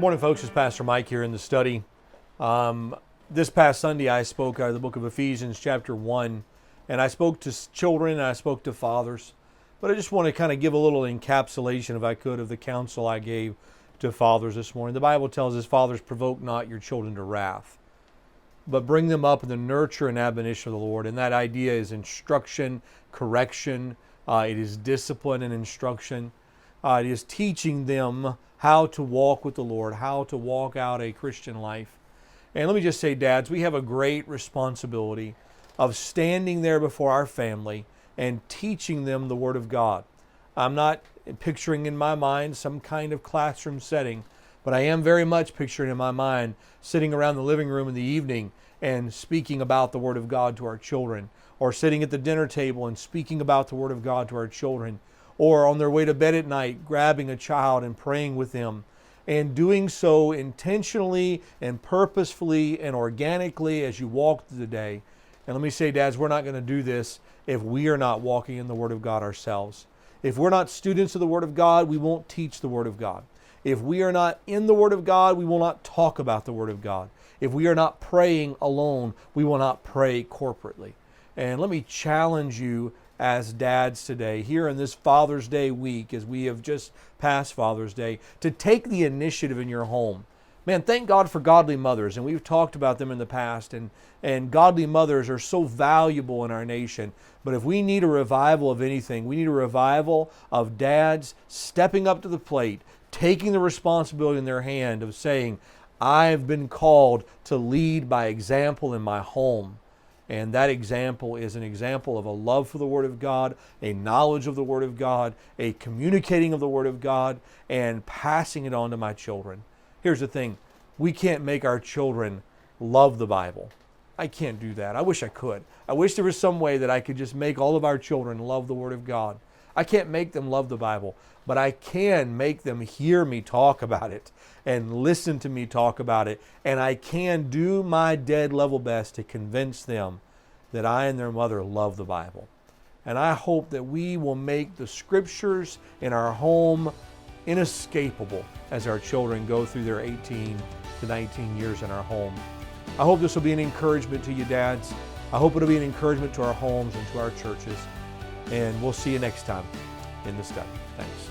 Morning, folks. It's Pastor Mike here in the study. This past Sunday, I spoke out of the book of Ephesians, chapter 1, and I spoke to children and I spoke to fathers. But I just want to kind of give a little encapsulation, if I could, of the counsel I gave to fathers this morning. The Bible tells us, fathers, provoke not your children to wrath, but bring them up in the nurture and admonition of the Lord. And that idea is instruction, correction. It is discipline and instruction. It is teaching them how to walk with the Lord, how to walk out a Christian life. And let me just say, dads, we have a great responsibility of standing there before our family and teaching them the Word of God. I'm not picturing in my mind some kind of classroom setting, but I am very much picturing in my mind sitting around the living room in the evening and speaking about the Word of God to our children, or sitting at the dinner table and speaking about the Word of God to our children, or on their way to bed at night, grabbing a child and praying with them, and doing so intentionally and purposefully and organically as you walk through the day. And let me say, dads, we're not going to do this if we are not walking in the Word of God ourselves. If we're not students of the Word of God, we won't teach the Word of God. If we are not in the Word of God, we will not talk about the Word of God. If we are not praying alone, we will not pray corporately. And let me challenge you as dads today, here in this Father's Day week, as we have just passed Father's Day, to take the initiative in your home. Man, thank God for godly mothers, and we've talked about them in the past, and godly mothers are so valuable in our nation. But if we need a revival of anything, we need a revival of dads stepping up to the plate, taking the responsibility in their hand of saying, I've been called to lead by example in my home. And that example is an example of a love for the Word of God, a knowledge of the Word of God, a communicating of the Word of God, and passing it on to my children. Here's the thing. We can't make our children love the Bible. I can't do that. I wish I could. I wish there was some way that I could just make all of our children love the Word of God. I can't make them love the Bible, but I can make them hear me talk about it and listen to me talk about it. And I can do my dead level best to convince them that I and their mother love the Bible. And I hope that we will make the Scriptures in our home inescapable as our children go through their 18 to 19 years in our home. I hope this will be an encouragement to you, dads. I hope it'll be an encouragement to our homes and to our churches. And we'll see you next time in the study. Thanks.